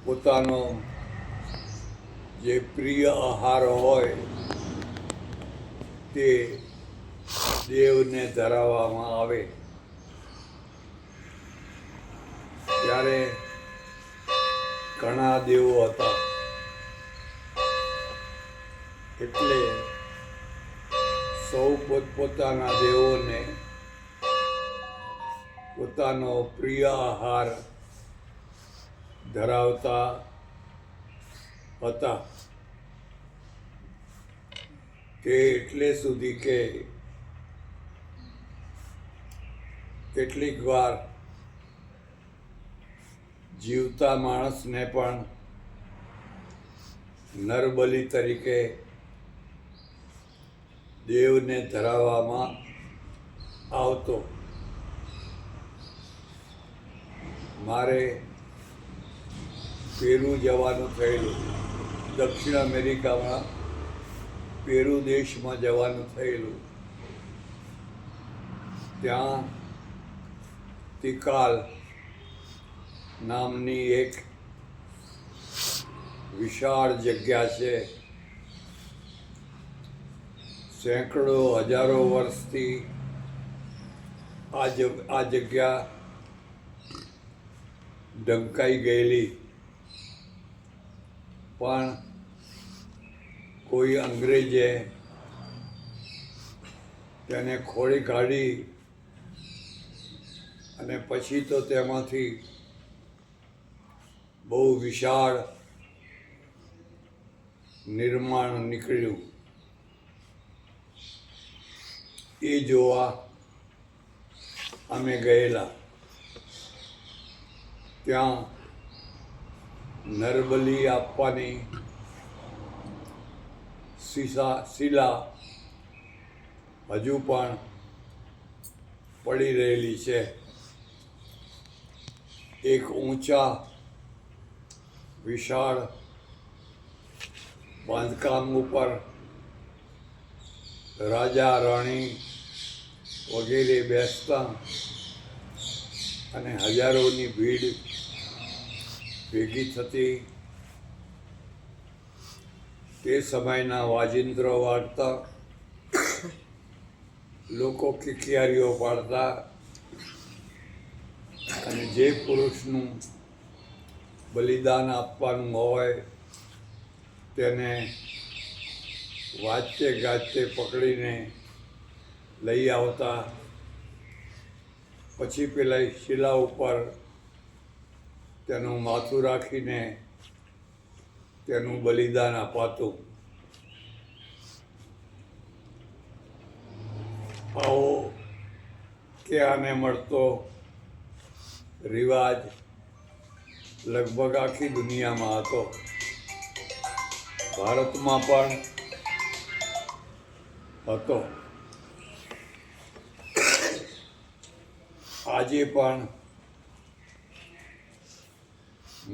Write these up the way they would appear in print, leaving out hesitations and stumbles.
પોતાનો જે પ્રિય આહાર હોય તે દેવને ધરાવવામાં આવે ત્યારે ઘણા દેવો હતા, એટલે સૌ પોતપોતાના દેવોને પોતાનો પ્રિય આહાર ધરાવતા હતા. તે એટલે સુધી કે કેટલીક વાર જીવતા માણસને પણ નરબલી તરીકે દેવને ધરાવવામાં આવતો. મારે પેરુ જવાનું થયેલું, દક્ષિણ અમેરિકામાં પેરુ દેશમાં જવાનું થયેલું. ત્યાં તિકાલ નામની એક વિશાળ જગ્યા છે. સેંકડો હજારો વર્ષથી આ જગ્યા ઢંકાઈ ગયેલી, પણ કોઈ અંગ્રેજે તેને ખોળી કાઢી અને પછી તો તેમાંથી બહુ વિશાળ નિર્માણ નીકળ્યું. એ જોવા અમે ગયેલા. ત્યાં નરબલી આપવાની શિલા હજુ પણ પડી રહેલી છે. એક ઊંચા વિશાળ બાંધકામ ઉપર રાજા રાણી વગેરે બેસતા અને હજારોની ભીડ ભેગી થતી. તે સમયના વાજિંત્રો વાગતા, લોકો કિકિયારીઓ પાડતા અને જે પુરુષનું બલિદાન આપવાનું હોય તેને વાજતે ગાજતે પકડીને લઈ આવતા. પછી પેલા શિલા ઉપર તેનું માથું રાખીને તેનું બલિદાન અપાતું. આવો કે આને મળતો રિવાજ લગભગ આખી દુનિયામાં હતો. ભારતમાં પણ હતો. આજે પણ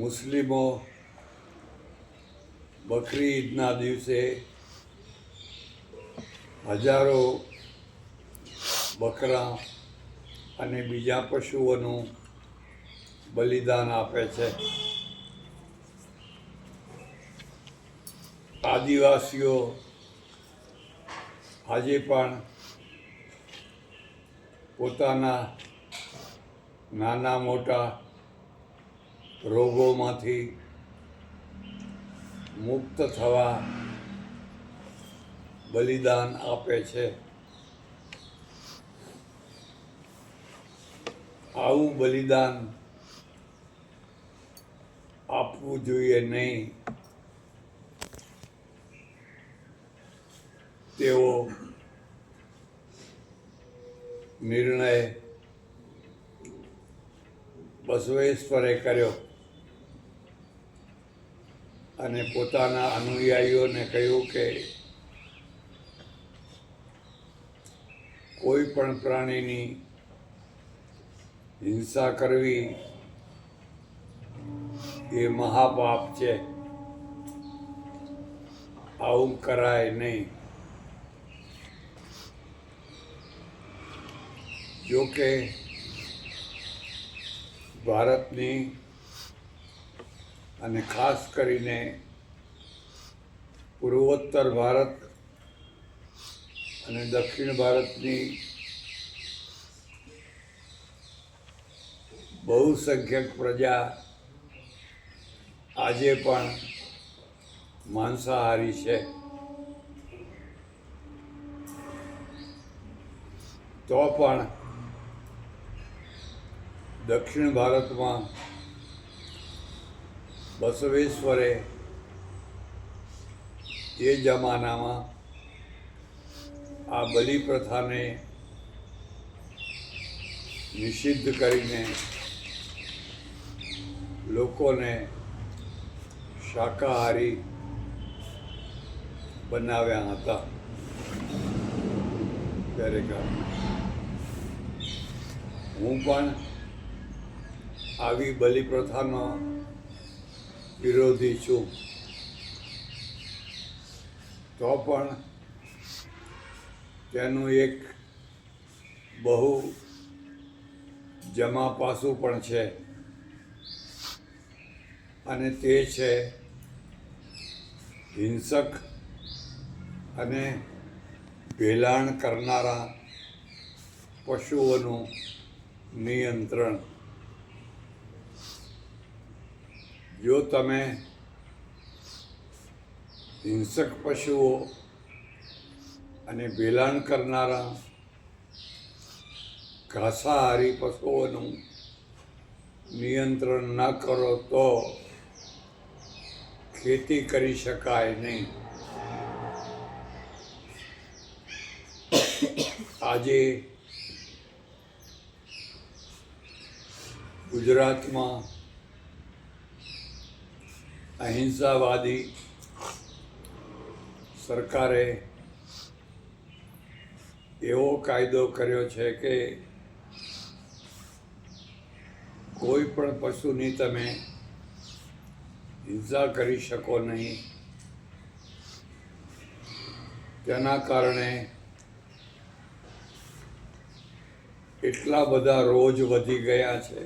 મુસ્લિમો બકરી ઈદના દિવસે હજારો બકરા અને બીજા પશુઓનું બલિદાન આપે છે. આદિવાસીઓ આજે પણ પોતાના નાના મોટા રોગોમાંથી મુક્ત થવા બલિદાન આપે છે. આવું બલિદાન આપવું જોઈએ નહીં, તેવો નિર્ણય બસવેશ્વરે કર્યો અને પોતાના અનુયાયીઓને કહ્યું કે કોઈ પણ પ્રાણીની હિંસા કરવી એ મહાપાપ છે. આવું કરાય નહીં. જોકે ભારતની અને ખાસ કરીને પૂર્વોત્તર ભારત અને દક્ષિણ ભારતની બહુસંખ્યક પ્રજા આજે પણ માંસાહારી છે. તો પણ દક્ષિણ ભારતમાં બસવેશ્વરે એ જમાનામાં આ બલિ પ્રથાને નિષિદ્ધ કરીને લોકોને શાકાહારી બનાવ્યા હતા. દરેક હું પણ આવી બલિ પ્રથાનો વિરોધી છું. તો પણ તેનું એક બહુ જમા પાસું પણ છે, અને તે છે હિંસક અને ભેલાણ કરનારા પશુઓનું નિયંત્રણ. જો તમે હિંસક પશુઓ અને ભેલાણ કરનારા ઘાસાહારી પશુઓનું નિયંત્રણ ન કરો તો ખેતી કરી શકાય નહીં. આજે ગુજરાતમાં અહિંસાવાદી સરકારે એવો કાયદો કર્યો છે કે કોઈ પણ પશુની તમે હિંસા કરી શકો નહીં. તેના કારણે એટલા બધા રોજ વધી ગયા છે,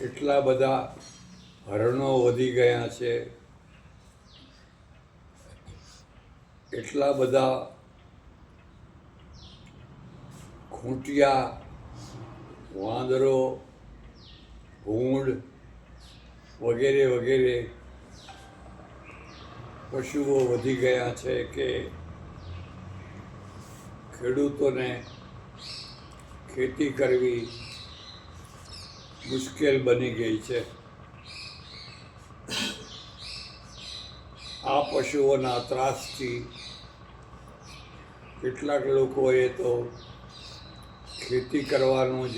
એટલા બધા હરણો વધી ગયા છે, એટલા બધા ખૂંટિયા, વાંદરો, ભૂંડ વગેરે વગેરે પશુઓ વધી ગયા છે કે ખેડૂતોને ખેતી કરવી મુશ્કેલ બની ગઈ છે. આ પશુઓના ત્રાસથી કેટલાક લોકોએ તો ખેતી કરવાનું જ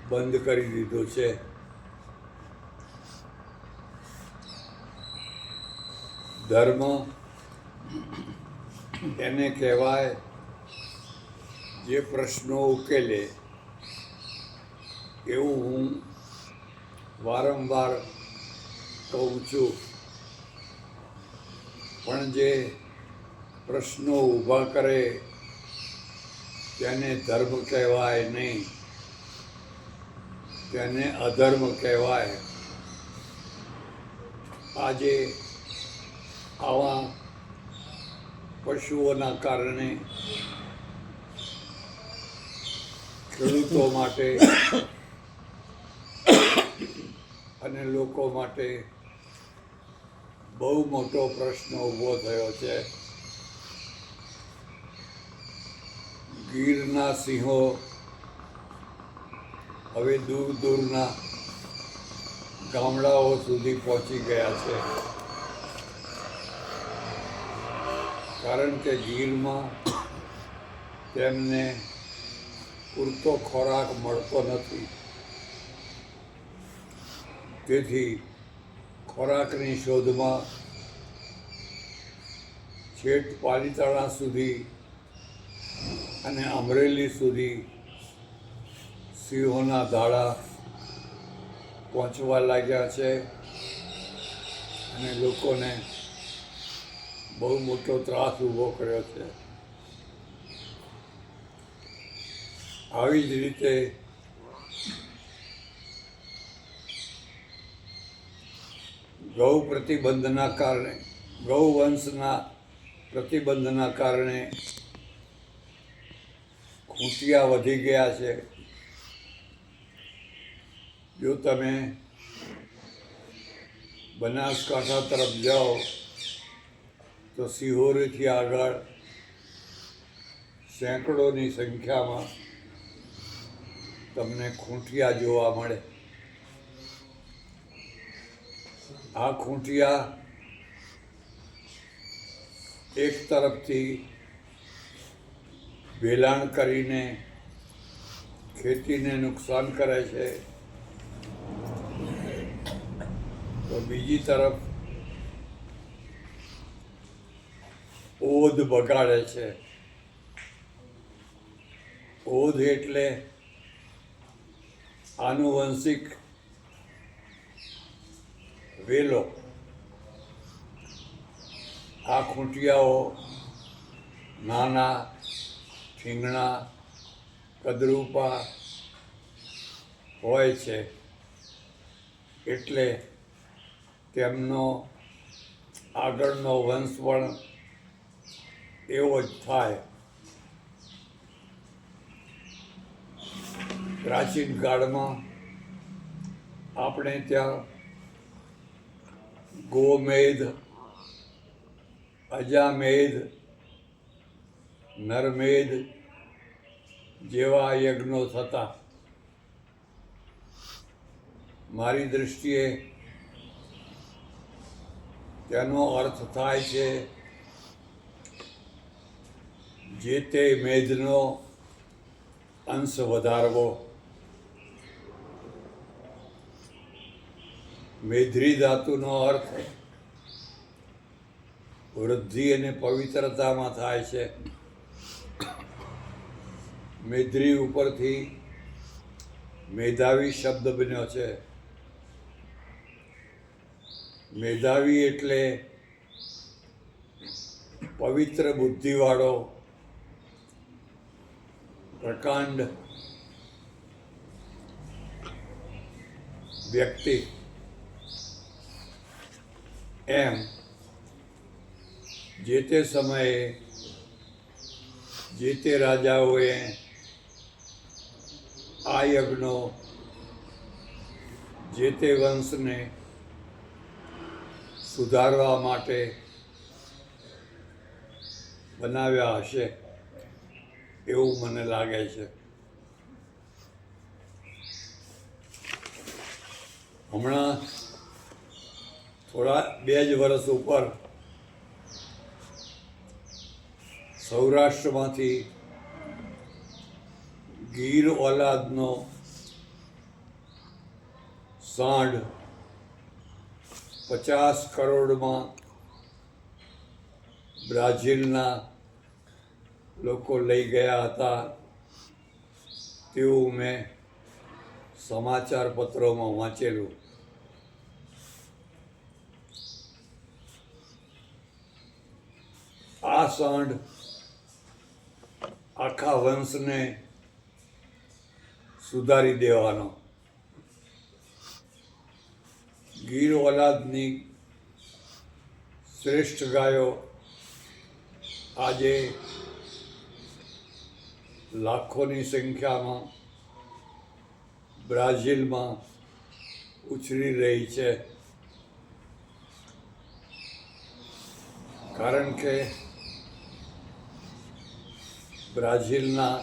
બંધ કરી દીધું છે. ધર્મ એને કહેવાય જે પ્રશ્નો ઉકેલે, એવું હું વારંવાર કહું છું. પણ જે પ્રશ્નો ઊભા કરે તેને ધર્મ કહેવાય નહીં, તેને અધર્મ કહેવાય. આજે આવા પશુઓના કારણે ખેડૂતો માટે અને લોકો માટે બહુ મોટો પ્રશ્ન ઊભો થયો છે. ગીરના સિંહો હવે દૂર દૂરના ગામડાઓ સુધી પહોંચી ગયા છે, કારણ કે ગીરમાં તેમને પૂરતો ખોરાક મળતો નથી. તેથી ખોરાકની શોધમાં છેક પાલીતાણા સુધી અને અમરેલી સુધી સિંહોના ધાડા પહોંચવા લાગ્યા છે અને લોકોને બહુ મોટો ત્રાસ ઊભો કર્યો છે. આવી જ રીતે ગૌ પ્રતિબંધના કારણે, ગૌ વંશના પ્રતિબંધના કારણે ખૂંટિયા વધી ગયા છે. જો તમે બનાસકાંઠા તરફ જાઓ તો સિહોરથી આગળ સેંકડોની સંખ્યામાં તમને ખૂંટિયા જોવા મળે. આ ખૂંટિયા એક તરફથી વેલાણ કરીને ખેતીને નુકસાન કરે છે, તો બીજી તરફ ઓધ બગાડે છે. ઓધ એટલે આનુવંશિક વેલો. આ ખૂંટિયાઓ નાના, ઠીંગણા, કદરૂપા હોય છે, એટલે તેમનો આગળનો વંશ પણ એવો જ થાય. પ્રાચીન કાળમાં આપણે ત્યાં ગોમેધ, અજામેધ, નરમેધ જેવા યજ્ઞો થતા. મારી દૃષ્ટિએ તેનો અર્થ થાય છે જે તે મેધનો અંશ વધારવો. મેધરી ધાતુનો અર્થ વૃદ્ધિ અને પવિત્રતામાં થાય છે. મેધરી ઉપરથી મેધાવી શબ્દ બન્યો છે. મેધાવી એટલે પવિત્ર બુદ્ધિવાળો, પ્રકાંડ વ્યક્તિ. એમ જે તે સમયે જે તે રાજાઓએ આ યજ્ઞો જે તે વંશને સુધારવા માટે બનાવ્યા હશે એવું મને લાગે છે. હમણાં થોડા 2 જ વર્ષ ઉપર સૌરાષ્ટ્રમાંથી ગીર ઓલાદનો સાંઢ 50 કરોડમાં બ્રાઝિલના લોકો લઈ ગયા હતા તેવું મેં સમાચાર પત્રોમાં વાંચેલું. આ સાંઢ આખા વંશને સુધારી દેવાનો. ગીર ઓલાદની શ્રેષ્ઠ ગાયો આજે લાખોની સંખ્યામાં બ્રાઝિલમાં ઉછરી રહી છે. કારણ કે બ્રાઝિલના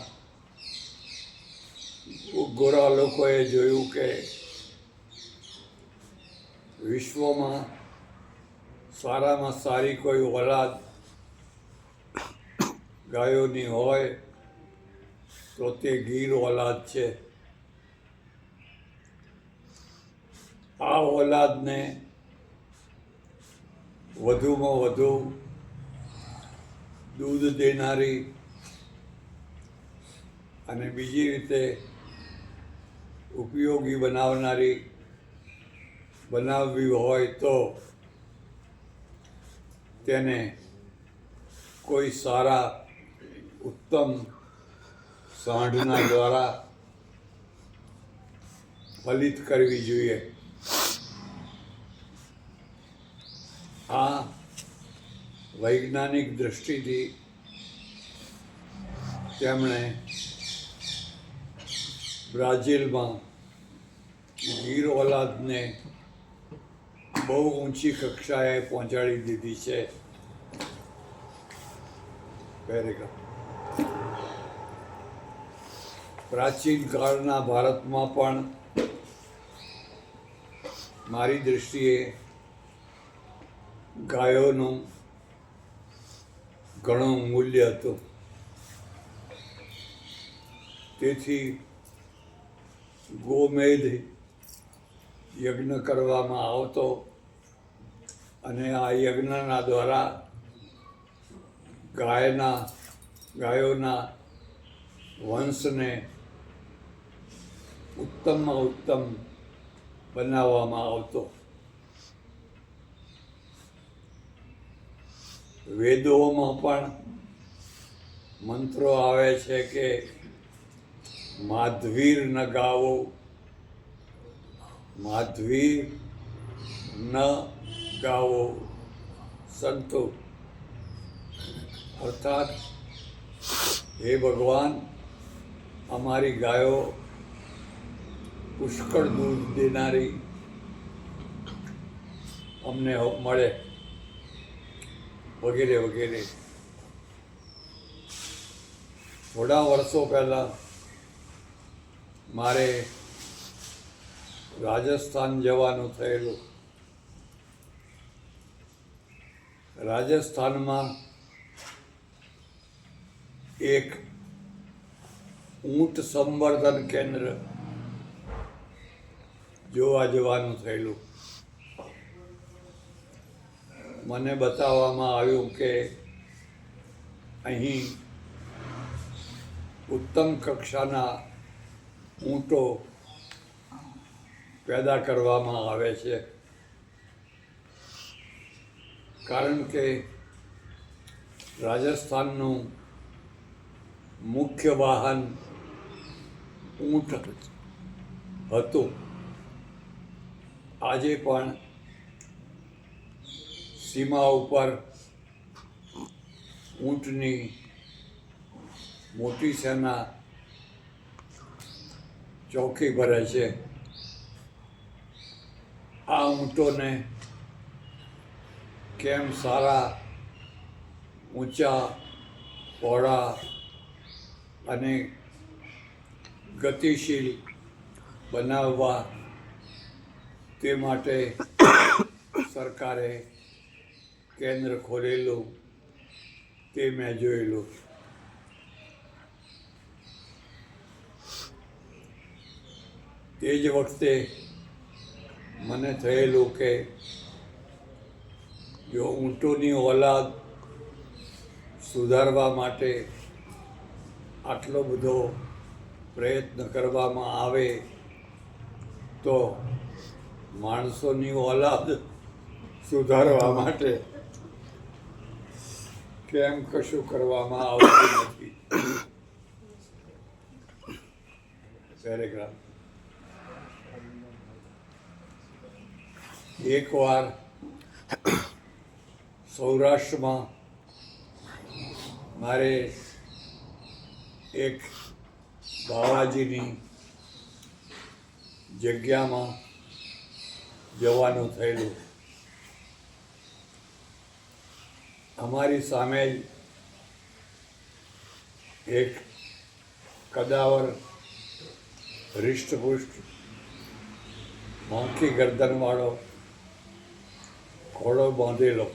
ગોરા લોકોએ જોયું કે વિશ્વમાં સારામાં સારી કોઈ ઓલાદ ગાયોની હોય તો તે ગીર ઓલાદ છે. આ ઓલાદને વધુમાં વધુ દૂધ દેનારી અને બીજી રીતે ઉપયોગી બનાવવી હોય તો તેને કોઈ સારા ઉત્તમ સાંઢના દ્વારા ફલિત કરવી જોઈએ. વૈજ્ઞાનિક દૃષ્ટિથી તેમણે બ્રાઝિલમાં ગીર ઓલાદને બહુ ઊંચી કક્ષાએ પહોંચાડી દીધી છે. પ્રાચીન કાળના ભારતમાં પણ મારી દૃષ્ટિએ ગાયોનું ઘણું મૂલ્ય હતું. તેથી ગોમેધ યજ્ઞ કરવામાં આવતો અને આ યજ્ઞના દ્વારા ગાયોના વંશને ઉત્તમમાં ઉત્તમ બનાવવામાં આવતો. વેદોમાં પણ મંત્રો આવે છે કે માધવીર ન ગાવો, માધવીર ન ગાવો સંતો. અર્થાત હે ભગવાન, અમારી ગાયો પુષ્કળ દૂધ દેનારી અમને મળે, વગેરે વગેરે. થોડા વર્ષો પહેલાં મારે રાજસ્થાન જવાનું થયેલું. રાજસ્થાનમાં એક ઊંટ સંવર્ધન કેન્દ્ર જોવા જવાનું થયેલું. મને બતાવવામાં આવ્યું કે અહીં ઉત્તમ કક્ષાના ઊંટો પેદા કરવામાં આવે છે. કારણ કે રાજસ્થાનનું મુખ્ય વાહન ઊંટ હતું. આજે પણ સીમા ઉપર ઊંટની મોટી સેના ચોકી ભરે છે. આ ઊંટોને કેમ સારા, ઊંચા, પહોળા અને ગતિશીલ બનાવવા તે માટે સરકારે કેન્દ્ર ખોલેલું તે મેં જોયેલું. તે જ વખતે મને થયેલું કે જો ઊંટોની ઓલાદ સુધારવા માટે આટલો બધો પ્રયત્ન કરવામાં આવે તો માણસોની ઓલાદ સુધારવા માટે કેમ કશું કરવામાં આવતું નથી. પેરેગ્રાફ. એકવાર સૌરાષ્ટ્રમાં મારે એક બાવાજીની જગ્યામાં જવાનું થયેલું. અમારી સામે જ એક કદાવર, હૃષ્ટપુષ્ટ, મોંખી ગરદનવાળો ઘોડો બાંધેલો.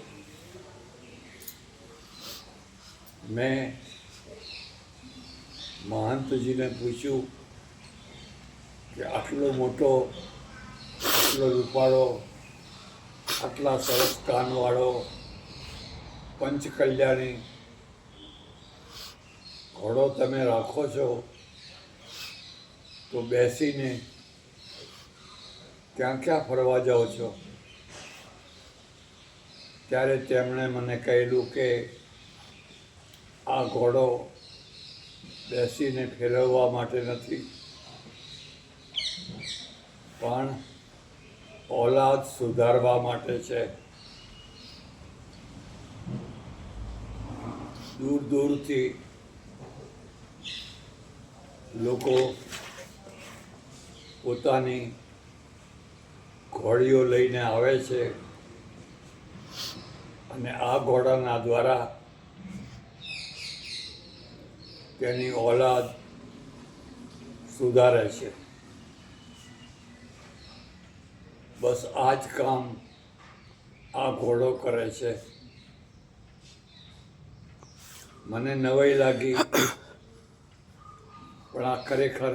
મેં મહંતજીને પૂછ્યું કે આટલો મોટો, આટલો રૂપાળો, આટલા સરસ કાનવાળો પંચકલ્યાણી ઘોડો તમે રાખો છો તો બેસીને ક્યાં ક્યાં ફરવા જાઓ છો? ત્યારે તેમણે મને કહેલું કે આ ઘોડો બેસીને ફેરવવા માટે નથી, પણ ઓલાદ સુધારવા માટે છે. દૂર દૂરથી લોકો પોતાની ઘોડીઓ લઈને આવે છે અને આ ઘોડાના દ્વારા તેની ઓલાદ સુધારે છે. બસ આ જ કામ આ ઘોડો કરે છે. મને નવાઈ લાગી, પણ આ ખરેખર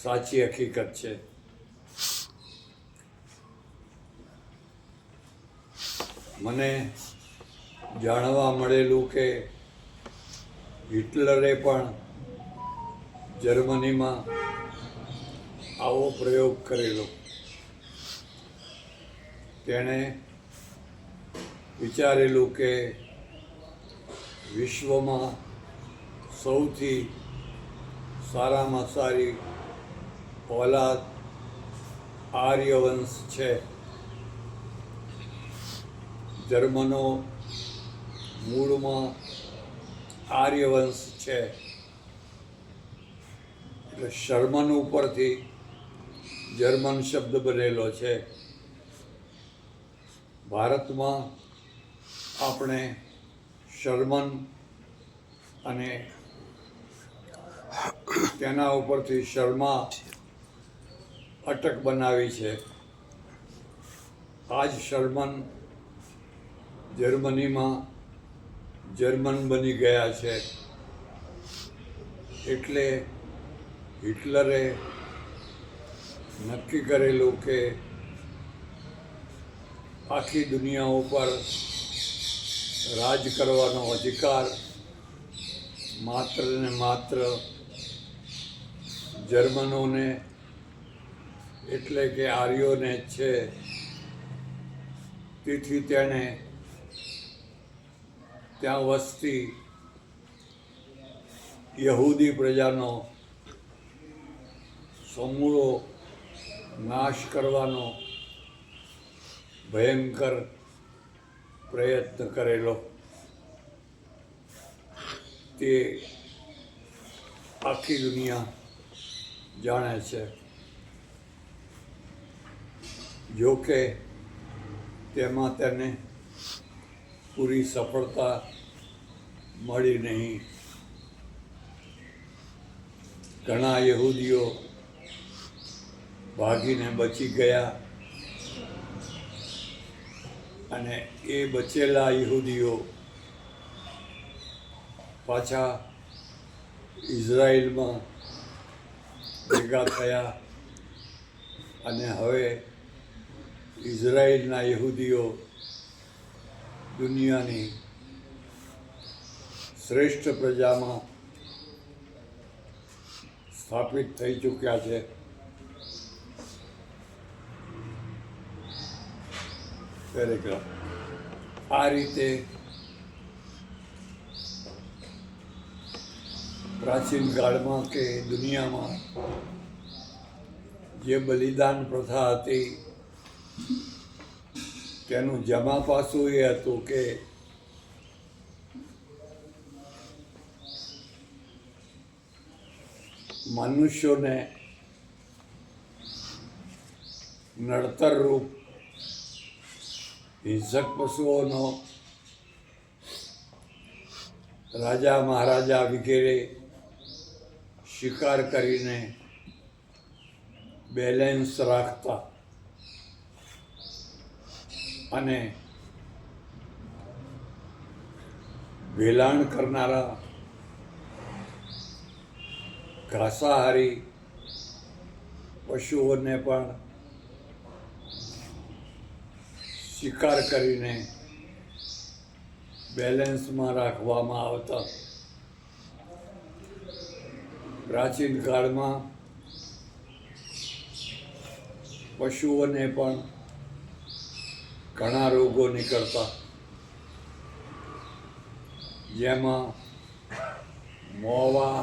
સાચી હકીકત છે. મને જાણવા મળેલું કે હિટલરે પણ જર્મનીમાં આવો પ્રયોગ કરેલો. તેણે વિચારેલું કે વિશ્વમાં સૌથી સારામાં સારી ઓલાદ આર્યવંશ છે. જર્મનો મૂળમાં આર્યવંશ છે. એટલે શર્મન ઉપરથી જર્મન શબ્દ બનેલો છે. ભારતમાં આપણે શર્મન અને તેના ઉપરથી શર્મા અટક બનાવી છે. આ જ શર્મન જર્મનીમાં જર્મન બની ગયા છે. એટલે હિટલરે નક્કી કરેલું કે આખી દુનિયા ઉપર રાજ કરવાનો અધિકાર માત્ર ને માત્ર જર્મનોને એટલે કે આર્યોને જ છે. તેથી તેણે ત્યાં વસતી યહૂદી પ્રજાનો સમૂળો નાશ કરવાનો ભયંકર પ્રયત્ન કરેલો. તે આખી દુનિયા જાણે છે. જોકે તેમાં તેને પૂરી સફળતા મળી નહીં. ઘણા યહૂદીઓ ભાગીને બચી ગયા અને એ બચેલા યહૂદીઓ પાછા ઇઝરાયલમાં ભેગા થયા અને હવે ઇઝરાયલના યહૂદીઓ દુનિયાની શ્રેષ્ઠ પ્રજામાં સ્થાપિત થઈ ચૂક્યા છે. ખરેખર આ રીતે પ્રાચીન કાળમાં કે દુનિયામાં જે બલિદાન પ્રથા હતી તેનું જમા પાસું એ હતું કે મનુષ્યોને નડતર રૂપ હિંસક પશુઓનો રાજા મહારાજા વગેરે શિકાર કરીને બેલેન્સ રાખતા અને વેલાણ કરનારા ઘાસાહારી પશુઓને પણ શિકાર કરીને બેલેન્સમાં રાખવામાં આવતા. પ્રાચીન કાળમાં પશુઓને પણ ઘણા રોગો નીકળતા, જેમાં મોવા,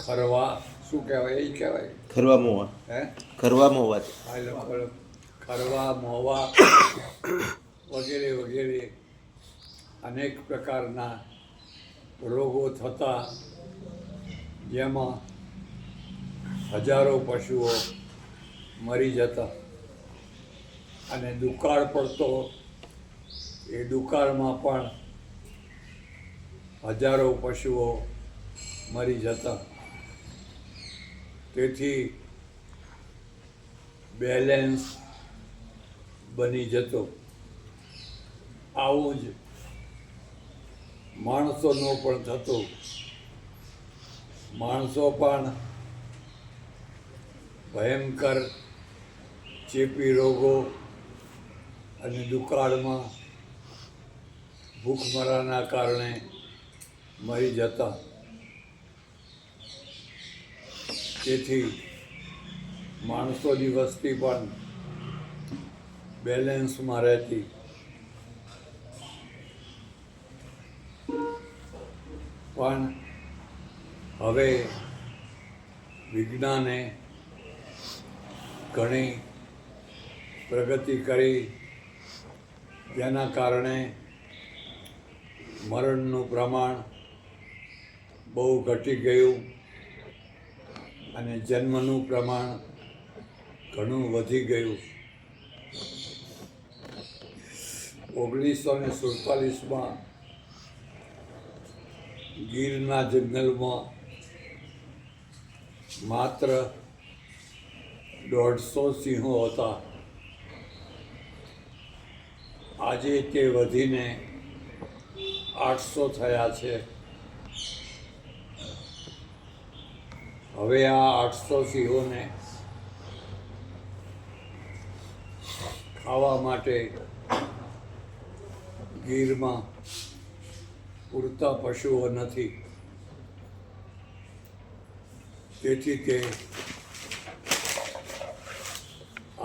ખરવા, શું કહેવાય એ કહેવાય? ખરવા મોવા. હે? ખરવા મોવા. આ લોકો ખરવા, મોવા વગેરે વગેરે અનેક પ્રકારના રોગો થતા, જેમાં હજારો પશુઓ મરી જતા, અને દુકાળ પડતો, એ દુકાળમાં પણ હજારો પશુઓ મરી જતા. તેથી બેલેન્સ બની જતો. આવું જ માણસોનો પણ થતો. માણસો પણ ભયંકર ચેપી રોગો અને દુકાળમાં ભૂખમરાના કારણે મરી જતા. તેથી માણસોની વસ્તી પણ બેલેન્સમાં રહેતી. પણ હવે વિજ્ઞાને ઘણી પ્રગતિ કરી, જેના કારણે મરણનું પ્રમાણ બહુ ઘટી ગયું અને જન્મનું પ્રમાણ ઘણું વધી ગયું. 1947માં ગીરના જંગલમાં માત્ર 150 સિંહો હતા. આજે તે વધીને 800 થયા છે. હવે આ 800 સિંહોને ખાવા માટે ગીરમાં પૂરતા પશુઓ નથી. તેથી તે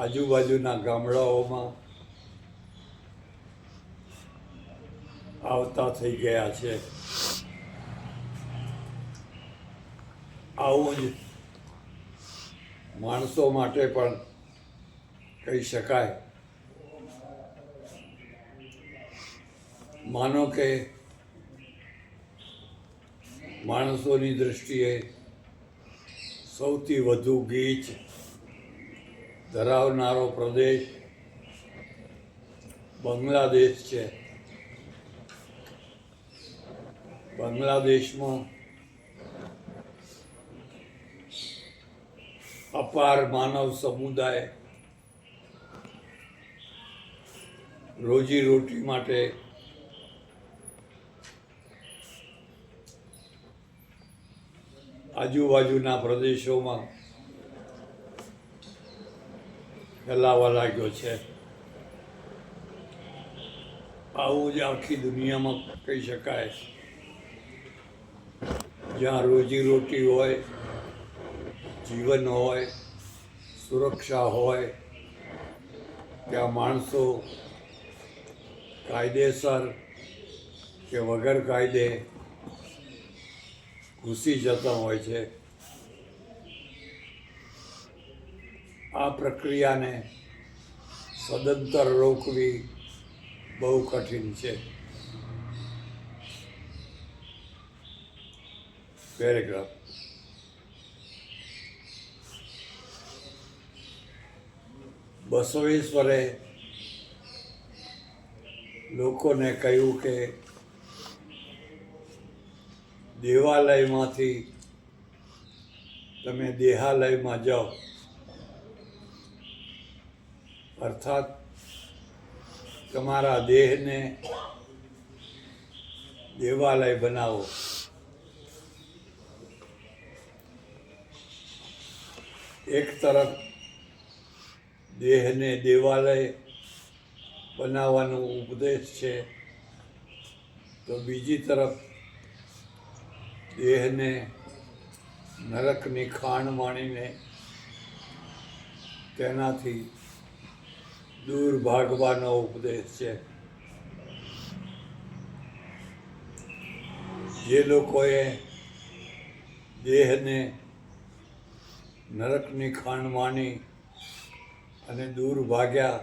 આજુબાજુના ગામડાઓમાં આવતા થઈ ગયા છે. આવું જ માણસો માટે પણ કહી શકાય. માનો કે માણસોની દૃષ્ટિએ સૌથી વધુ ગીચ ધરાવનારો પ્રદેશ બાંગ્લાદેશ છે. બાંગ્લાદેશમાં અપાર માનવ સમુદાય રોજીરોટી માટે આજુબાજુના પ્રદેશોમાં ફેલાવા લાગ્યો છે. આવું જ આખી દુનિયામાં કહી શકાય. જ્યાં રોજીરોટી હોય, જીવન હોય, સુરક્ષા હોય, ત્યાં માણસો કાયદેસર કે વગર કાયદે ઘૂસી જતા હોય છે. આ પ્રક્રિયાને સદંતર રોકવી બહુ કઠિન છે. પેરેગ્રાફ. બસવેશ્વરે લોકોને કહ્યું કે દેવાલયમાંથી તમે દેહાલયમાં જાઓ, અર્થાત તમારા દેહને દેવાલય બનાવો. એક તરફ દેહને દેવાલય બનાવવાનો ઉપદેશ છે, તો બીજી તરફ દેહને નરકની ખાણ માણીને તેનાથી દૂર ભાગવાનો ઉપદેશ છે. જે લોકોએ દેહને નરકની ખાણ માની અને દૂર ભાગ્યા,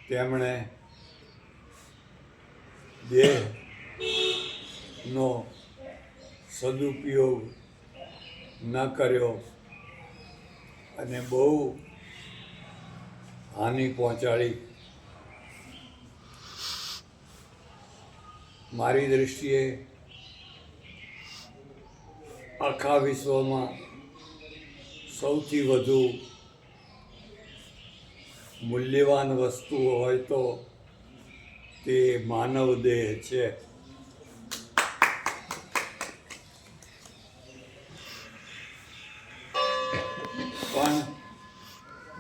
તેમણે દેહ નો સદુપયોગ ન કર્યો અને બહુ હાનિ પહોંચાડી. મારી દૃષ્ટિએ આખા વિશ્વમાં સૌથી વધુ મૂલ્યવાન વસ્તુ હોય તો તે માનવ દેહ છે. પણ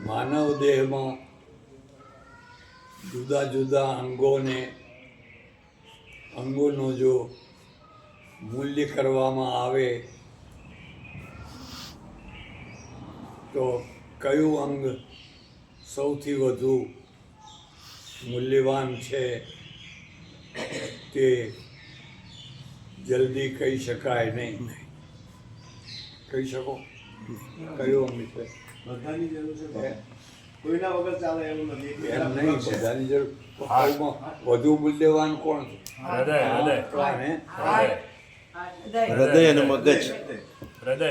માનવ દેહમાં જુદા જુદા અંગોનું જો મૂલ્ય કરવામાં આવે તો કયું અંગ સૌથી વધુ મૂલ્યવાન છે તે જલ્દી કહી શકાય નહીં. કહી શકો કયું અંગ છે? બધાની જરૂર છે, કોઈના વગર ચાલે એવું નથી. એમ નહીં, બધાની જરૂર. વધુ મૂલ્યવાન કોણ છે? હૃદય અને મગજ. હૃદય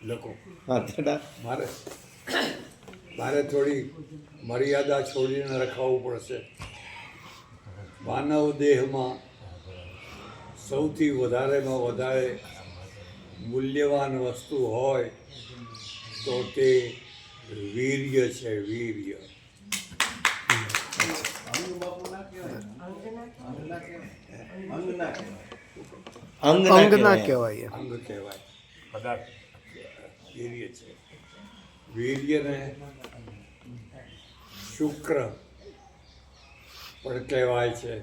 લખો. મારે થોડી મર્યાદા છોડીને રખાવવું પડશે. માનવ દેહમાં સૌથી વધારેમાં વધારે મૂલ્યવાન વસ્તુ હોય તો તે વીર્ય છે. વીર્ય. અંગ ના કહેવાય. અંગ કહેવાય. પદાર્થ વીર્ય છે. વીર્યને શુક્ર પણ કહેવાય છે.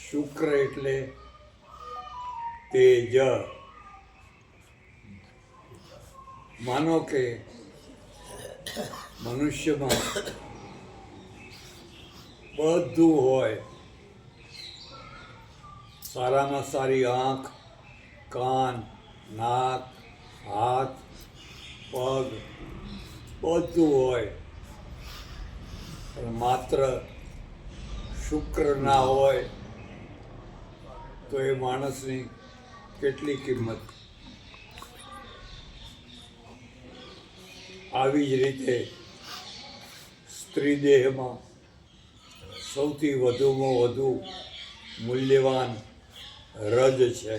શુક્ર એટલે તેજ. માનો કે મનુષ્યમાં બધું હોય, સારામાં સારી આંખ, કાન, નાક, હાથ, પગ બધું હોય, પણ માત્ર શુક્ર ના હોય તો એ માણસની કેટલી કિંમત. આવી જ રીતે સ્ત્રી દેહમાં સૌથી વધુમાં વધુ મૂલ્યવાન રજ છે.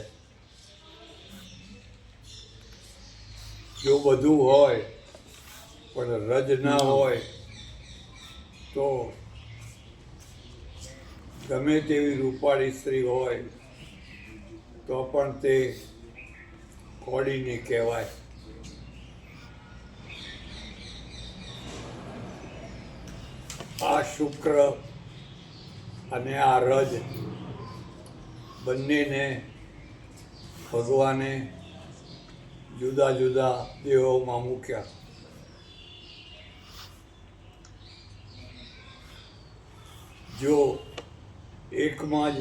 જો બધું હોય પણ રજ ના હોય તો ગમે તેવી રૂપાળી સ્ત્રી હોય તો પણ તે કોડીની કહેવાય. આ શુક્ર અને આ રજ બંનેને ભગવાને જુદા જુદા દેહોમાં મૂક્યા. જો એકમાં જ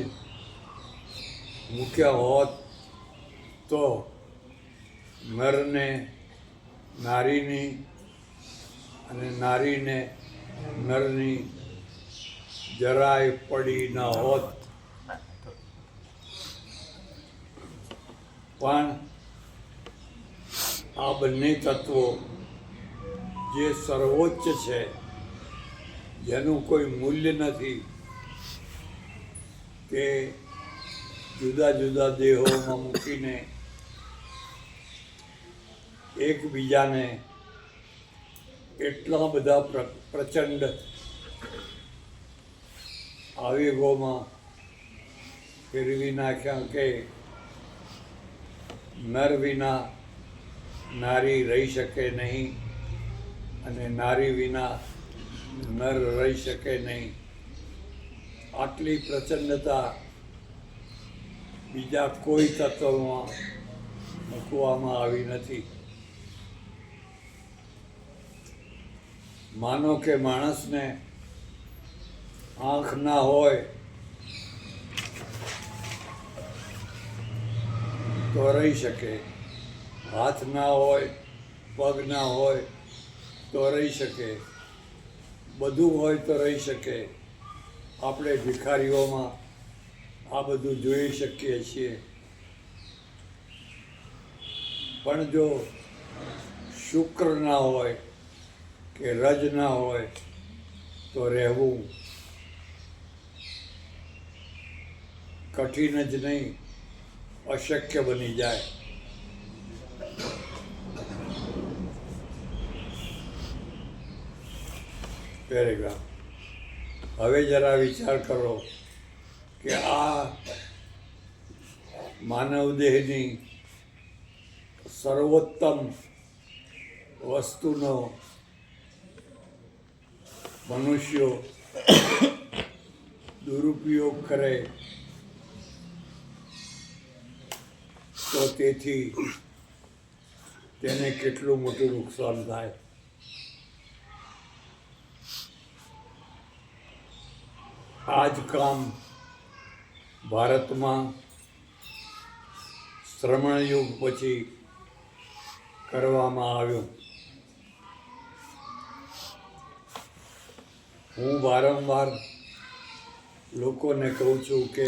મૂક્યા હોત તો નરને નારીની અને નારીને નરની જરાય પડી ન હોત. પણ આ બંને તત્વો જે સર્વોચ્ચ છે, જેનું કોઈ મૂલ્ય નથી, તે જુદા જુદા દેહોમાં મૂકીને એકબીજાને એટલા બધા પ્રચંડ આવેગોમાં ફેરવી નાખ્યા કે નર વિના નારી રહી શકે નહીં અને નારી વિના નર રહી શકે નહીં. આટલી પ્રચંડતા બીજા કોઈ તત્વમાં મૂકવામાં આવી નથી. માનો કે માણસને આંખ ના હોય તો રહી શકે, હાથ ના હોય, પગ ના હોય તો રહી શકે, બધું હોય તો રહી શકે. આપણે ભિખારીઓમાં આ બધું જોઈ શકીએ છીએ. પણ જો શુક્ર ના હોય કે રજ ના હોય તો રહેવું કઠિન જ નહીં, અશક્ય બની જાય. પેરેગ્રાફ. હવે જરા વિચાર કરો કે આ માનવ દેહની સર્વોત્તમ વસ્તુનો મનુષ્યો દુરુપયોગ કરે તો તેથી તેને કેટલું મોટું નુકસાન થાય. આ જ કામ ભારતમાં શ્રમણ યુગ પછી કરવામાં આવ્યું. હું વારંવાર લોકોને કહું છું કે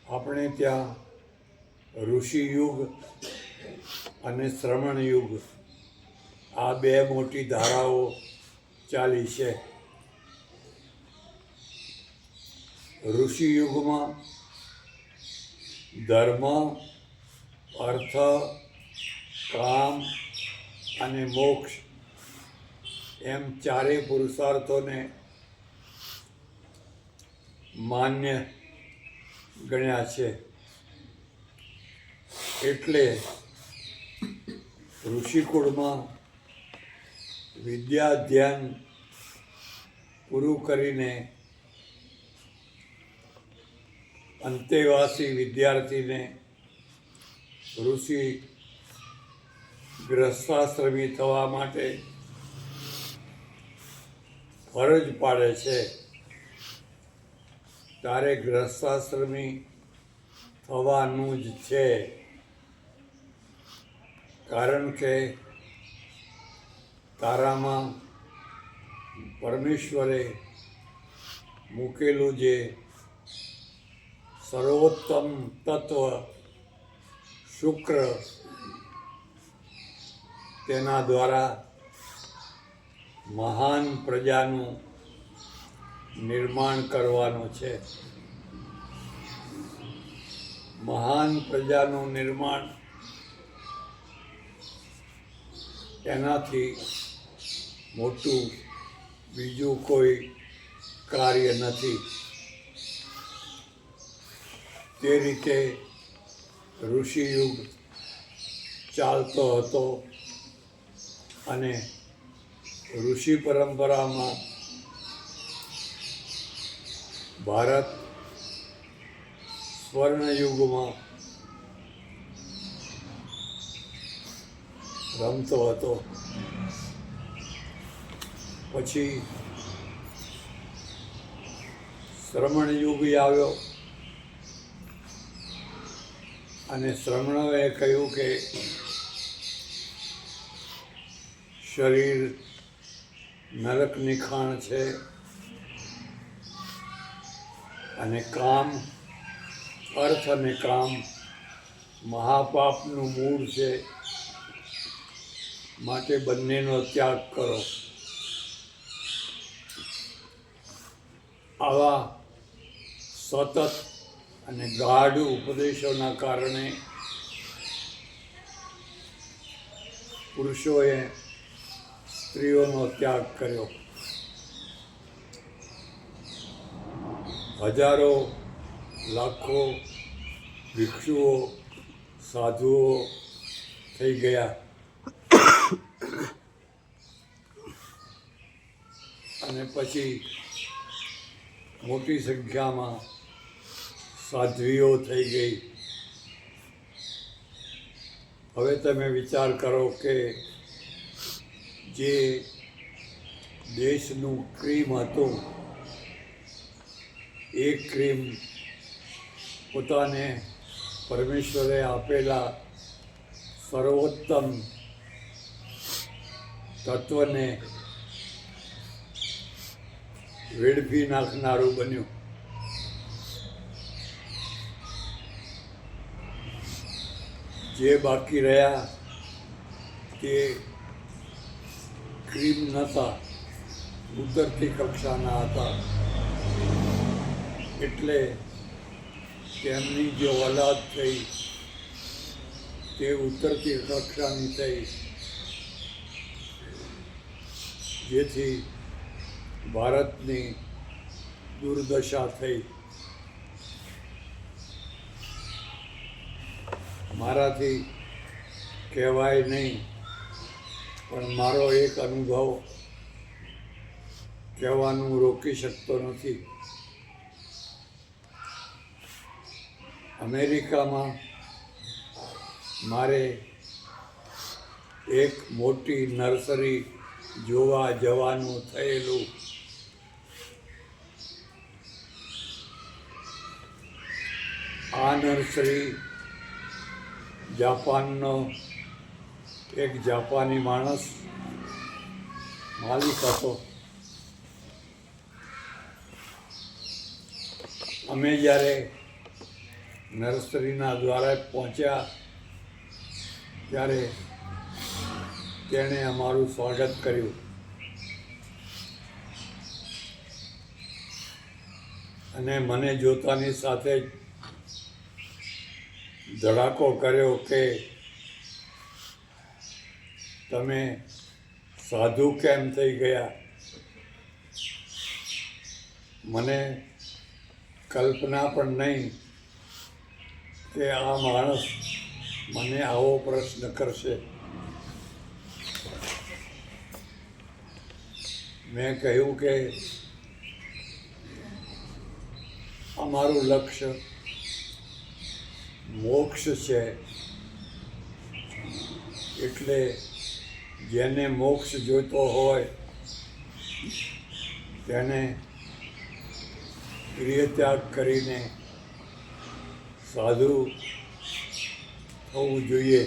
આપણે ત્યાં ઋષિ યુગ અને શ્રમણ યુગ આ બે મોટી ધારાઓ ચાલી છે. ઋષિ યુગમાં ધર્મ, અર્થ, કામ અને મોક્ષ એમ ચારેય પુરુષાર્થોને માન્ય ગણ્યા છે. એટલે ઋષિકુળમાં વિદ્યા ધ્યાન પૂરું કરીને અંતેવાસી વિદ્યાર્થીને ઋષિ ગ્રસ્તાશ્રમી થવા માટે ફરજ પાડે છે. તારે ગ્રસ્તાશ્રમી થવાનું જ છે, કારણ કે તારામાં પરમેશ્વરે મૂકેલું જે સર્વોત્તમ તત્વ શુક્ર તેના દ્વારા મહાન પ્રજાનું નિર્માણ કરવાનું છે. મહાન પ્રજાનું નિર્માણ એનાથી મોટું બીજું કોઈ કાર્ય નથી. તે રીતે ઋષિયુગ ચાલતો હતો અને ઋષિ પરંપરામાં ભારત સ્વર્ણયુગમાં રમતો હતો. પછી શ્રમણ યુગ આવ્યો અને શ્રમણોએ કહ્યું કે શરીર નરકની ખાણ છે અને કામ, અર્થ અને કામ મહાપાપનું મૂળ છે, માટે બંનેનો ત્યાગ કરો. આવા સતત અને ગાઢ ઉપદેશોના કારણે પુરુષોએ સ્ત્રીઓનો ત્યાગ કર્યો. હજારો લાખો ભિક્ષુઓ સાધુઓ થઈ ગયા અને પછી મોટી સંખ્યામાં સાધ્વીઓ થઈ ગઈ. હવે તમે વિચાર કરો કે જે દેશનું ક્રીમ હતું એ ક્રીમ પોતાને પરમેશ્વરે આપેલા સર્વોત્તમ તત્વને વેડફી નાખનારું બન્યું. જે બાકી રહ્યા તે ક્રીમ નહોતા, ઉતરતી કક્ષાના હતા. એટલે તેમની જે ઓલાદ થઈ તે ઉતરતી કક્ષાની થઈ, જેથી ભારતની દુર્દશા થઈ. મારાથી કહેવાય નહીં, પણ મારો એક અનુભવ કહેવાનું રોકી શકતો નથી. અમેરિકામાં મારે એક મોટી નર્સરી જોવા જવાનું થયેલું. આ નર્સરી જાપાનનો એક જાપાની માણસ માલિક હતો. અમે જ્યારે નર્સરીના દ્વારે પહોંચ્યા ત્યારે તેણે અમારું સ્વાગત કર્યું અને મને જોતાની સાથે જ ધડાકો કર્યો કે તમે સાધુ કેમ થઈ ગયા. મને કલ્પના પણ નહીં કે આ માણસ મને આવો પ્રશ્ન કરશે. મેં કહ્યું કે અમારું લક્ષ્ય મોક્ષ છે, એટલે જેને મોક્ષ જોઈતો હોય તેને ગૃહત્યાગ કરીને સાધુ થવું જોઈએ.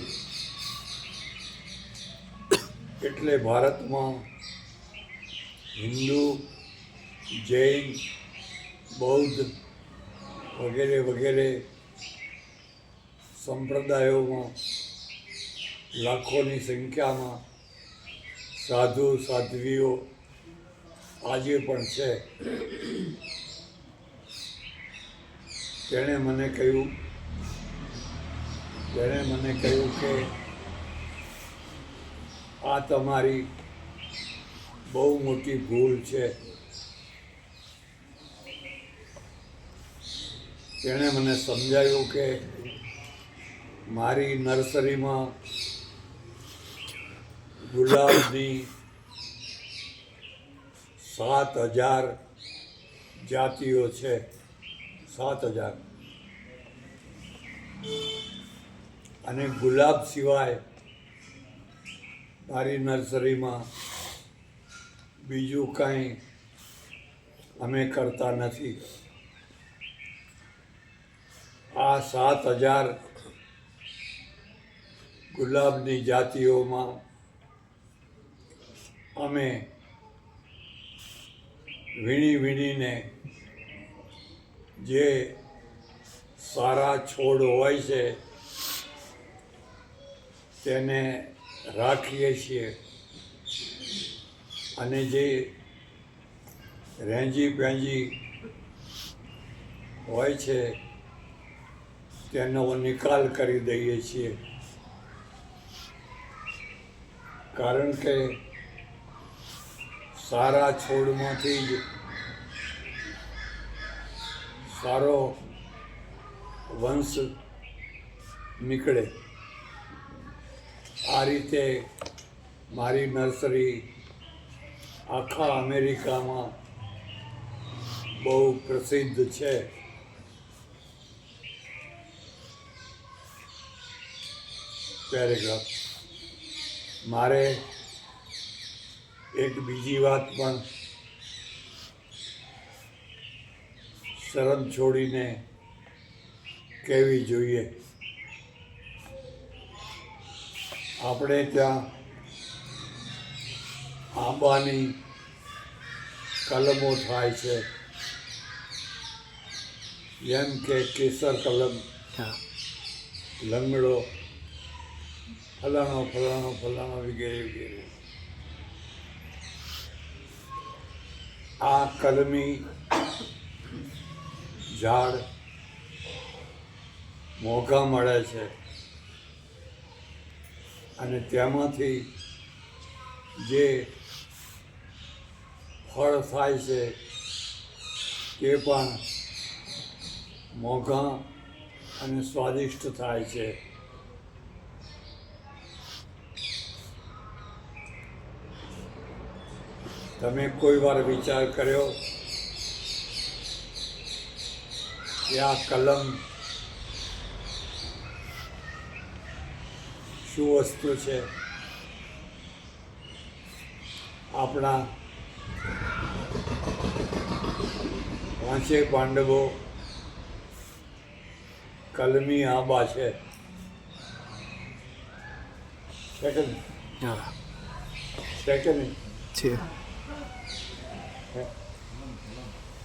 એટલે ભારતમાં હિન્દુ, જૈન, બૌદ્ધ વગેરે વગેરે સંપ્રદાયોમાં લાખોની સંખ્યામાં સાધુ સાધ્વીઓ આજે પણ છે. તેણે મને કહ્યું કે આ તમારી બહુ મોટી ભૂલ છે. તેણે મને સમજાવ્યું કે મારી નર્સરીમાં ગુલાબની 7,000 જાતિઓ છે. 7,000. અને ગુલાબ સિવાય મારી નર્સરીમાં બીજું કાંઈ અમે કરતા નથી. આ 7,000 ગુલાબની જાતિઓમાં અમે વીણીને જે સારા છોડ હોય છે તેને રાખીએ છીએ, અને જે રેંજી પેંજી હોય છે તેનો નિકાલ કરી દઈએ છીએ. કારણ કે સારા છોડમાંથી જ સારો વંશ નીકળે. આ રીતે મારી નર્સરી આખા અમેરિકામાં બહુ પ્રસિદ્ધ છે. પેરેગ્રાફ. મારે એક બીજી વાત પણ શરમ છોડીને કહેવી જોઈએ. આપણે ત્યાં આંબાની કલમો થાય છે. જેમ કે કેસર કલમ, હા લંગડો, ફલાણો ફલાણો ફલાણો વગેરે વગેરે. આ કલમી ઝાડ મોંઘા મળે છે અને તેમાંથી જે ફળ થાય છે તે પણ મોંઘા અને સ્વાદિષ્ટ થાય છે. તમે કોઈ વાર વિચાર કર્યો કે આ કલમ શું વસ્તુ છે? આપણા પાંચેય પાંડવો કલમી આંબા છે કે નહીં? હા છે કે નહીં? છે.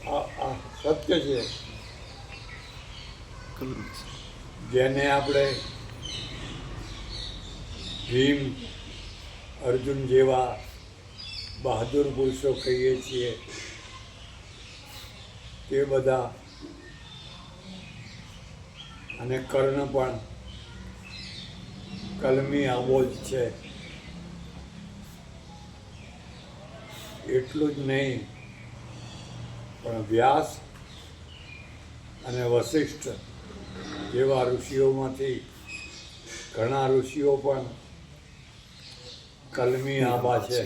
આ સત્ય છે જેને આપણે ભીમ, અર્જુન જેવા બહાદુર પુરુષો કહીએ છીએ તે બધા, અને કર્ણ પણ કલમી આંબો જ છે. એટલું જ નહીં પણ વ્યાસ અને વશિષ્ઠ જેવા ઋષિઓમાંથી ઘણા ઋષિઓ પણ કલમી આંબા છે.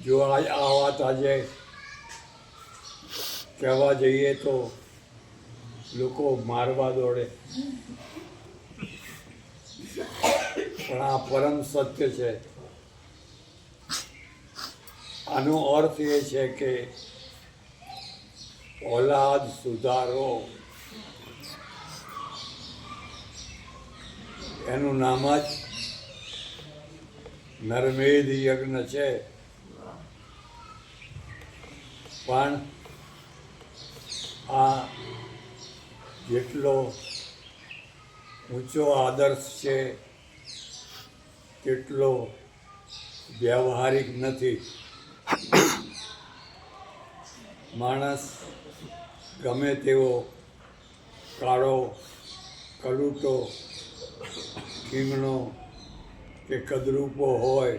જો આ વાત આજે કહેવા જઈએ તો લોકો મારવા દોડે, પણ આ પરમ સત્ય છે. આનો અર્થ એ છે કે ઓલાદ સુધારો, એનું નામ જ નરમેધ યજ્ઞ છે. પણ આ જેટલો ઊંચો આદર્શ છે તેટલો વ્યવહારિક નથી. માણસ ગમે તેવો કાળો, કલૂટો, કીંગણો કે કદરૂપો હોય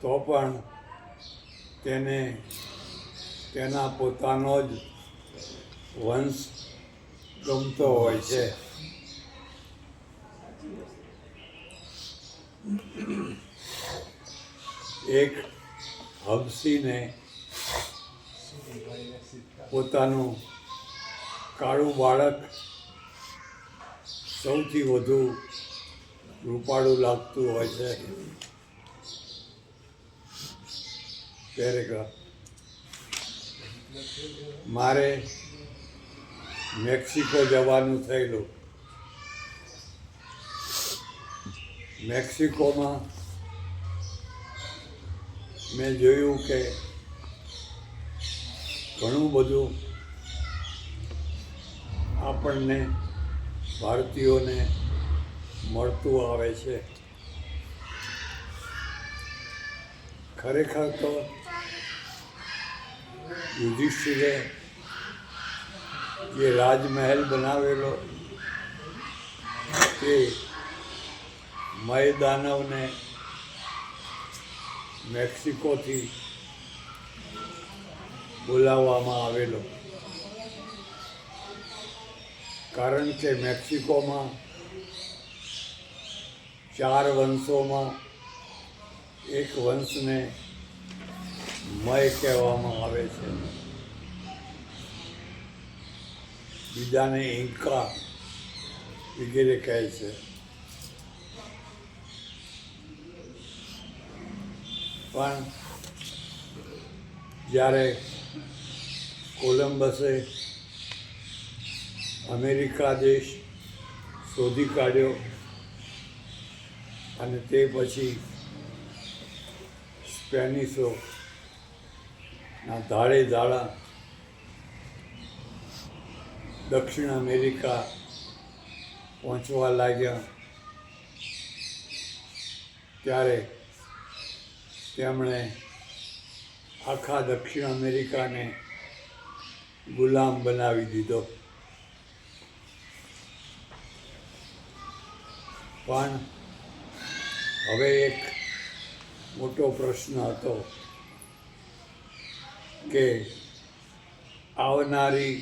તો પણ તેને તેના પોતાનો જ વંશ ગમતો હોય છે. એક હબસીને પોતાનું કાળું બાળક સૌથી વધુ રૂપાળું લાગતું હોય છે. પેરેગ્રાફ. મારે મેક્સિકો જવાનું થયેલું. મેક્સિકોમાં મેં જોયું કે ઘણું બધું આપણને ભારતીયોને મળતું આવે છે. ખરેખર તો યુધિષ્ઠિરે જે રાજમહેલ બનાવેલો તે મયદાનવને મેક્સિકોથી બોલાવવામાં આવેલો, કારણ કે મેક્સિકોમાં 4 વંશોમાં એક વંશને મય કહેવામાં આવે છે, બીજાને ઇન્કા વગેરે કહે છે. પણ જ્યારે કોલંબસે અમેરિકા દેશ શોધી કાઢ્યો અને તે પછી સ્પેનિશોના ધાડે ધાડા દક્ષિણ અમેરિકા પહોંચવા લાગ્યા ત્યારે તેમણે આખા દક્ષિણ અમેરિકાને ગુલામ બનાવી દીધો. પણ હવે એક મોટો પ્રશ્ન હતો કે આવનારી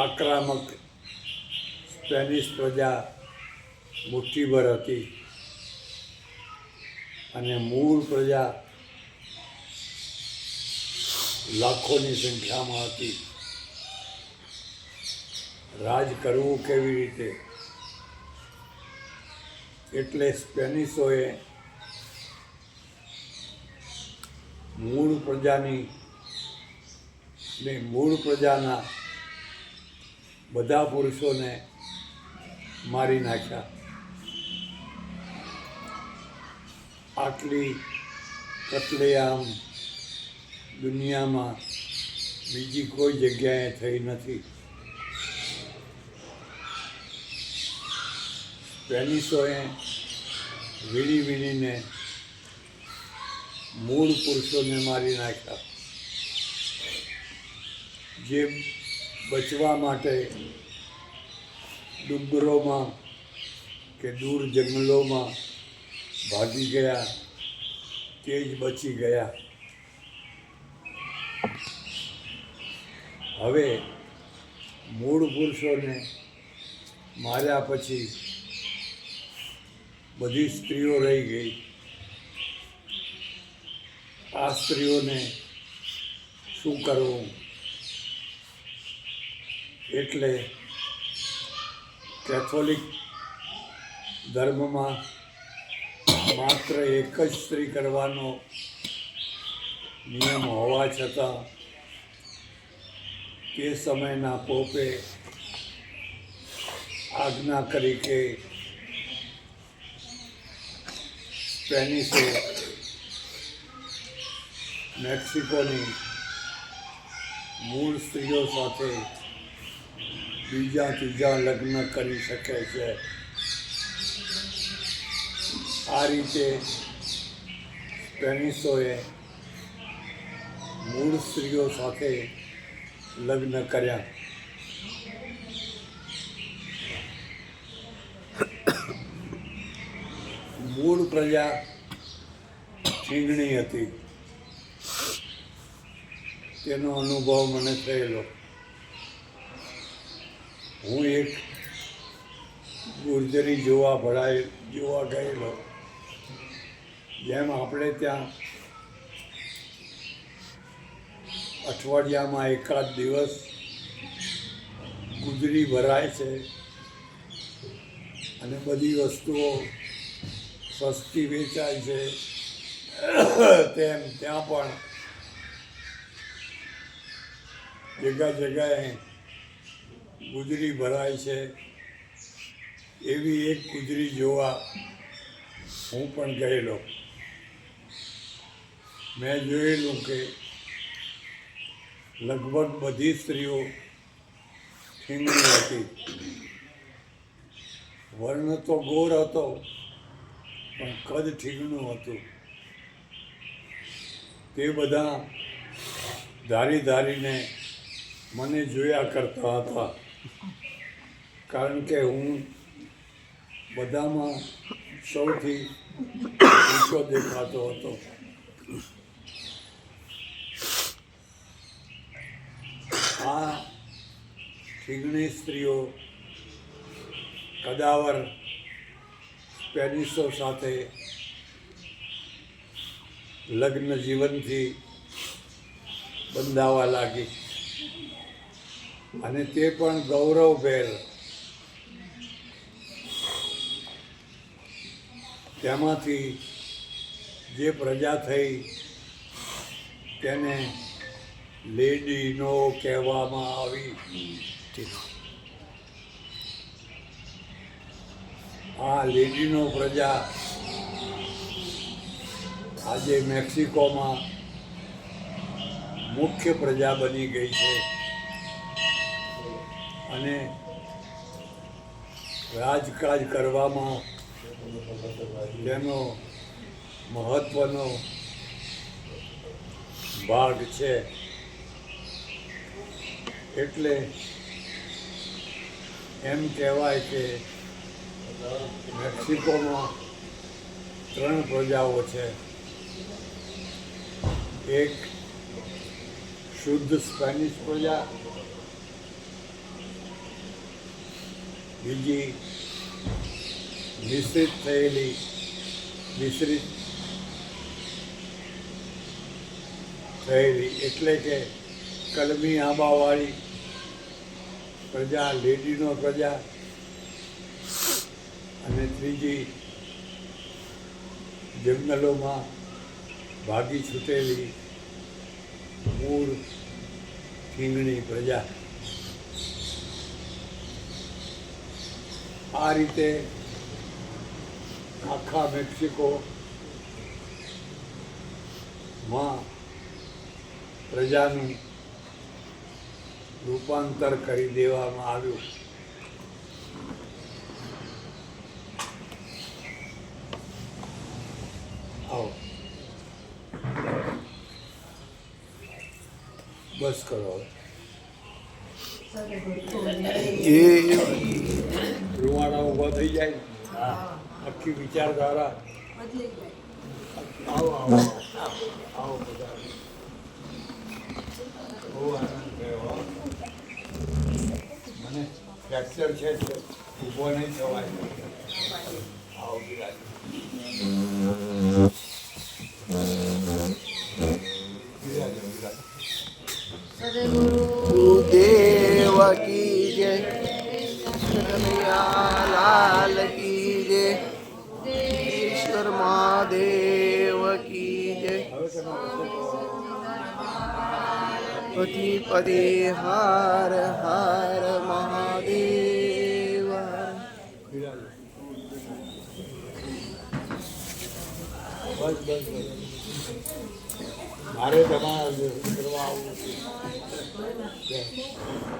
આક્રમક સ્પેનિશ પ્રજા મુઠ્ઠીભર હતી અને મૂળ પ્રજા લાખોની સંખ્યામાં હતી. રાજ કરવું કેવી રીતે? એટલે સ્પેનિશોએ મૂળ પ્રજાના બધા પુરુષોને મારી નાખ્યા. આટલી કતલેઆમ દુનિયામાં બીજી કોઈ જગ્યાએ થઈ નથી. સ્પેનિશોએ વીણીને મૂળ પુરુષોને મારી નાખ્યા. જે બચવા માટે ડુંગરોમાં કે દૂર જંગલોમાં ભાગી ગયા તે જ બચી ગયા. હવે મૂળ પુરુષોને માર્યા પછી બધી સ્ત્રીઓ રહી ગઈ. આ સ્ત્રીઓને શું કરવું? એટલે કેથોલિક ધર્મમાં માત્ર એક જ સ્ત્રી કરવાનો નિયમ હોવા છતાં તે સમયના પોપે આજ્ઞા કરી કે સ્પેનિશો મેક્સિકોની મૂળ સ્ત્રીઓ સાથે બીજા ત્રીજા લગ્ન કરી શકે છે. આ રીતે સ્પેનિશોએ મૂળ સ્ત્રીઓ સાથે લગ્ન કર્યા. મૂળ પ્રજા ઠીંગણી હતી, તેનો અનુભવ મને થયેલો. હું એક ગુર્જરી જોવા ગયેલો. જેમ આપણે ત્યાં અઠવાડિયામાં એકાદ દિવસ ગુજરી ભરાય છે અને બધી વસ્તુઓ સસ્તી વેચાય છે, તેમ ત્યાં પણ જગ્યાએ ગુજરી ભરાય છે. એવી એક ગુજરી જોવા હું પણ ગયેલો. મેં જોયેલું કે લગભગ બધી સ્ત્રીઓ ઠીંગણી હતી. વર્ણ તો ગોર હતો પણ કદ ઠીંગણું હતું. તે બધા ધારીને મને જોયા કરતા હતા, કારણ કે હું બધામાં સૌથી ઊંચો દેખાતો હતો. આ ઠીંગણી સ્ત્રીઓ કદાવર સ્પેનિશો સાથે લગ્ન જીવનથી બંધાવા લાગી અને તે પણ ગૌરવભેર. તેમાંથી જે પ્રજા થઈ તેને લેડીનો કહેવામાં આવી. આ લેડીનો પ્રજા આજે મેક્સિકોમાં મુખ્ય પ્રજા બની ગઈ છે અને રાજકાજ કરવામાં તેનો મહત્વનો ભાગ છે. એટલે એમ કહેવાય કે મેક્સિકોમાં 3 પ્રજાઓ છે. એક શુદ્ધ સ્પેનિશ પ્રજા, બીજી મિશ્રિત થયેલી એટલે કે કલમી આંબાવાળી પ્રજા, લેડીનો પ્રજા, અને ત્રીજી જંગલોમાં ભાગી છૂટેલી મૂળ ઠીંગણી પ્રજા. આ રીતે આખા મેક્સિકોમાં પ્રજાનું રૂપાંતર કરી દેવામાં આવ્યું. આવો બસ કરો હવે. રૂવાડા ઊભા થઈ જાય, આખી વિચારધારા. આવો આવો આવો બધા. બહુ આનંદ થયો. મને ફ્રેક્ચર છે એટલે ઊભો નહીં થવાય. આવો બિરાજ. ગુરુદેવ કી જય, કનૈયાલાલ કી જય, ઈશ્વર મહાદેવ કી જય. પતિ પદે હાર હાર મહાદેવ. બસ બસ બસ. મારે તમારા કરવા આવવું છે.